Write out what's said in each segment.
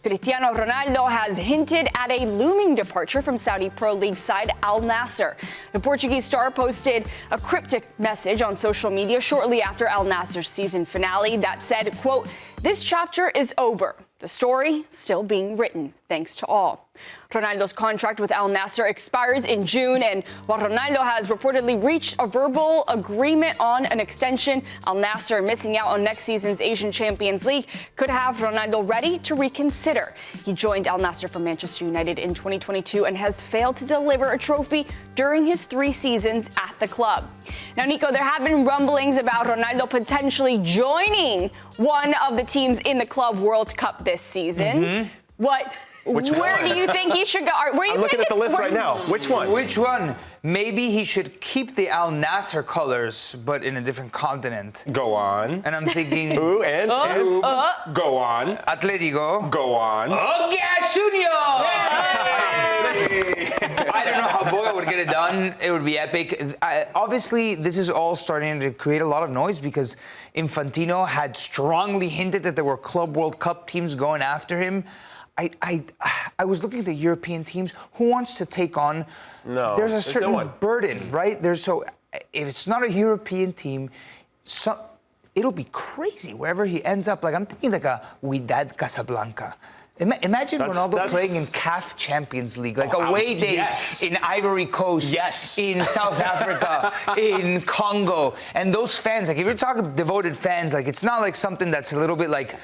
Cristiano Ronaldo has hinted at a looming departure from Saudi Pro League side Al Nassr. The Portuguese star posted a cryptic message on social media shortly after Al Nassr's season finale that said, quote, "This chapter is over. The story still being written. Thanks to all." Ronaldo's contract with Al Nassr expires in June, and while Ronaldo has reportedly reached a verbal agreement on an extension, Al Nassr, missing out on next season's Asian Champions League, could have Ronaldo ready to reconsider. He joined Al Nassr from Manchester United in 2022 and has failed to deliver a trophy during his 3 seasons at the club. Now, Nico, there have been rumblings about Ronaldo potentially joining one of the teams in the Club World Cup this season. Where do you think he should go? I'm looking at the list right now. Which one? Which one? Maybe he should keep the Al Nassr colors, but in a different continent. Go on. And I'm thinking... Go on. Atletico. Go on. Junior! I don't know how Boca would get it done. It would be epic. Obviously, this is all starting to create a lot of noise because Infantino had strongly hinted that there were Club World Cup teams going after him. I was looking at the European teams. Who wants to take on? No, there's a certain no burden, right? If it's not a European team, it'll be crazy wherever he ends up. Like I'm thinking like a Wydad Casablanca. Imagine Ronaldo playing in CAF Champions League, like away days in Ivory Coast, in South Africa, in Congo, and those fans. Like if you're talking devoted fans, like it's not like something that's a little bit like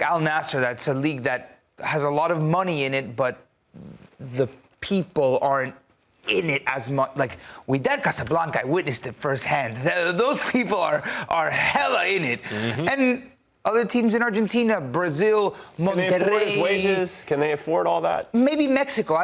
Al Nassr. That's a league that has a lot of money in it, but the people aren't in it as much. Like Wydad Casablanca, I witnessed it firsthand. Those people are hella in it, and other teams in Argentina, Brazil, Moneterrey. Can they afford his wages? Can they afford all that? Maybe Mexico.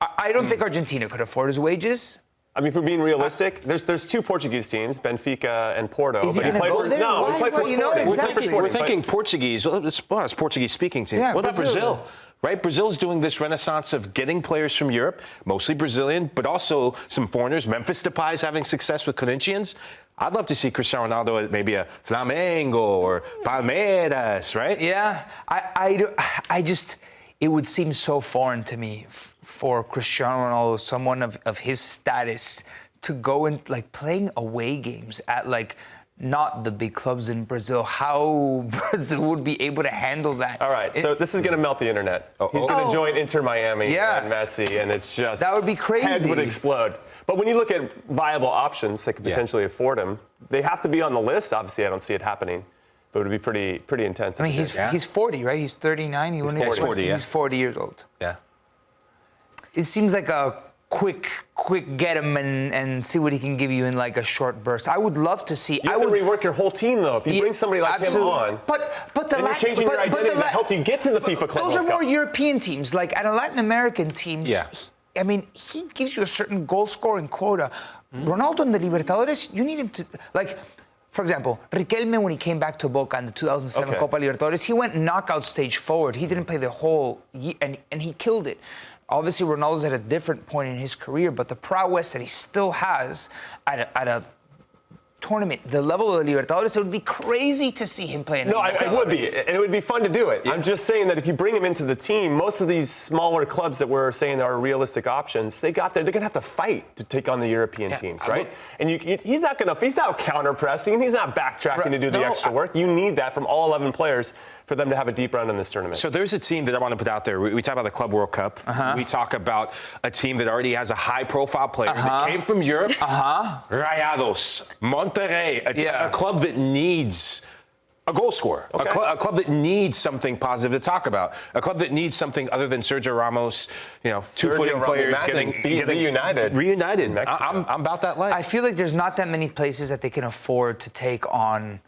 I don't think Argentina could afford his wages. I mean, if we're being realistic, there's 2 Portuguese teams, Benfica and Porto. Is he going to go there? No, we play for Sporting. Exactly. We're thinking Portuguese. Well, it's Portuguese-speaking team. Yeah, what about Brazil? Right? Brazil's doing this renaissance of getting players from Europe, mostly Brazilian, but also some foreigners. Memphis Depay's having success with Corinthians. I'd love to see Cristiano Ronaldo at maybe a Flamengo or Palmeiras, right? Yeah. I just, it would seem so foreign to me for Cristiano Ronaldo, someone of his status, to go and like playing away games at like not the big clubs in Brazil. How Brazil would be able to handle that? All right, so this is going to melt the internet. He's going to join Inter Miami and Messi, and it's just... That would be crazy. Heads would explode. But when you look at viable options that could potentially afford him, they have to be on the list. Obviously, I don't see it happening, but it would be pretty intense. I mean, he's 40, right? He's 39. He's 40, He's 40 years old. Yeah. It seems like a quick get him and see what he can give you in like a short burst. I would love to see. You have to rework your whole team though. If you bring somebody like him on, but you're changing your identity that helped you get to the FIFA Club Those World are more Cup. European teams. Like at a Latin American team, I mean, he gives you a certain goal scoring quota. Ronaldo in the Libertadores, you need him to like. For example, Riquelme, when he came back to Boca in the 2007 Copa Libertadores, he went knockout stage forward. He didn't play the whole year, and he killed it. Obviously, Ronaldo's at a different point in his career, but the prowess that he still has at a tournament, the level of the Libertadores, it would be crazy to see him play in No, it would be, and it would be fun to do it. Yeah. I'm just saying that if you bring him into the team, most of these smaller clubs that we're saying are realistic options, they're going to have to fight to take on the European teams, right? And he's not counter-pressing, he's not backtracking to do the extra work. You need that from all 11 players for them to have a deep run in this tournament. So there's a team that I want to put out there. We talk about the Club World Cup. We talk about a team that already has a high-profile player that came from Europe. Rayados, Moneterrey, a club that needs a goal scorer, a club that needs something positive to talk about, a club that needs something other than Sergio Ramos, two-footing players getting reunited. I'm about that life. I feel like there's not that many places that they can afford to take on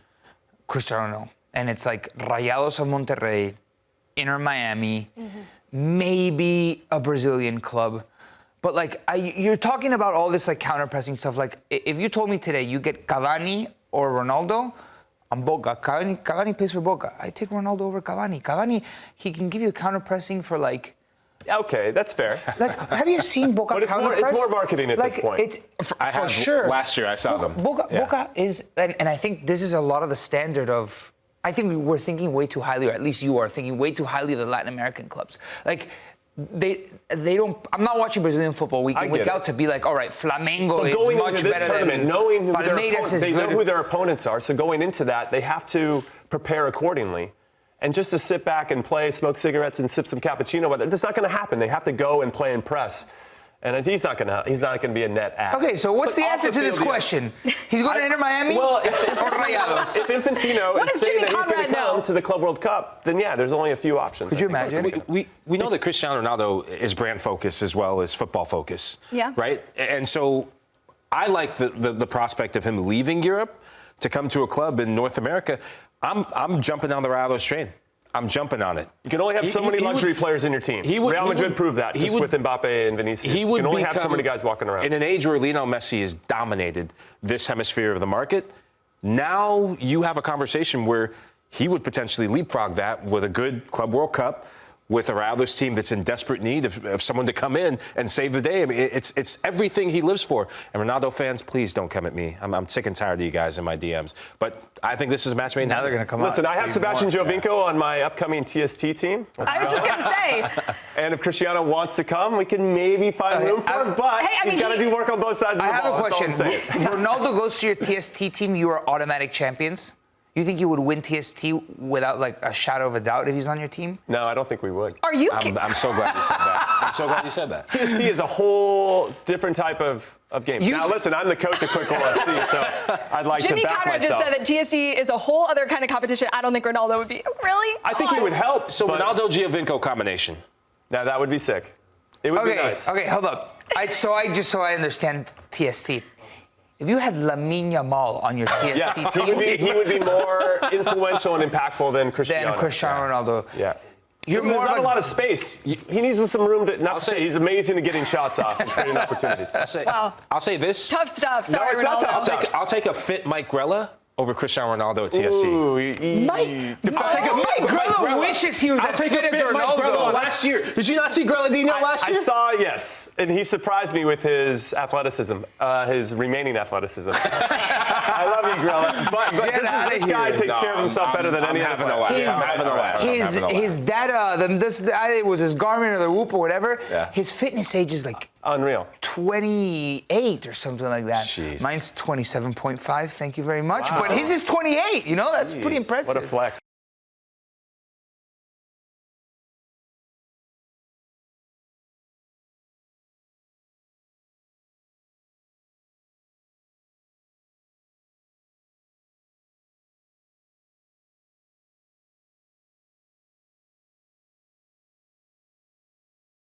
Cristiano. And it's like Rayados of Monterrey, Inter Miami, maybe a Brazilian club. But like, you're talking about all this like counter-pressing stuff. Like, if you told me today you get Cavani or Ronaldo, I'm Boca. Cavani plays for Boca. I take Ronaldo over Cavani. Cavani, he can give you counter-pressing for like... Okay, that's fair. Like, have you seen Boca counter-press? It's more marketing at this point. It's for sure. Last year I saw them. Boca is, and I think this is a lot of the standard of... I think we're thinking way too highly, or at least you are thinking way too highly of the Latin American clubs. Like, they don't. I'm not watching Brazilian football week in, week out to be like, all right, Flamengo is going much into this better tournament, than knowing who Palmeiras is they good. know who their opponents are. So going into that, they have to prepare accordingly. And just to sit back and play, smoke cigarettes, and sip some cappuccino, that's not going to happen. They have to go and play and press. And he's not going to be a net add. Okay, so what's the answer to this question? He's going to enter Miami? Well, or Rayados? if Infantino is saying that he's going to come to the Club World Cup, then yeah, there's only a few options. Could you imagine? We know that Cristiano Ronaldo is brand focused as well as football focused. Yeah. Right? And so I like the prospect of him leaving Europe to come to a club in North America. I'm jumping on the Rayados train. I'm jumping on it. You can only have so many luxury players in your team. Real Madrid proved that with Mbappe and Vinicius. You can only have so many guys walking around. In an age where Lionel Messi has dominated this hemisphere of the market, now you have a conversation where he would potentially leapfrog that with a good Club World Cup, with a Rayados team that's in desperate need of someone to come in and save the day. I mean, it's everything he lives for. And Ronaldo fans, please don't come at me. I'm sick and tired of you guys in my DMs. But I think this is a match made. Now they're going to come out. Listen, I have Sebastian Giovinco on my upcoming TST team. I was just going to say. And if Cristiano wants to come, we can maybe find room for him. But he's got to do work on both sides of the ball. I have a question. Ronaldo goes to your TST team, you are automatic champions? You think you would win TST without like a shadow of a doubt if he's on your team? No, I don't think we would. Are you? I'm so glad you said that. I'm so glad you said that. TST is a whole different type of game. Now, listen, I'm the coach of Quick Goal FC, so I'd like Jimmy to back Conrad myself. just said that TST is a whole other kind of competition. I don't think Ronaldo would be. Really? I think he would help. So Ronaldo-Giovinco combination. Now, that would be sick. It would be nice. Okay, hold up. So I understand TST. If you had Lamine Yamal on your TST team, he would be more influential and impactful than Cristiano. Ronaldo. Yeah. You're There's more not of a lot of space. He needs some room to. Not to say he's amazing at getting shots off and creating opportunities. I'll say this. Tough stuff. Sorry, it's not Ronaldo. tough stuff. I'll take a fit Mike Grella over Cristiano Ronaldo at TSC. Ooh, Mike Grella wishes he was I'll as take fit a as fit Mike Grella Ronaldo. last year. Did you not see Grelladino last year? I saw, yes. And he surprised me with his athleticism, his remaining athleticism. I love you, Grella. But this guy takes care of himself better than any other player. His data, it was his Garmin or the Whoop or whatever, his fitness age is like unreal. 28 or something like that. Jeez. Mine's 27.5, thank you very much. Wow. But his is 28, that's pretty impressive. What a flex.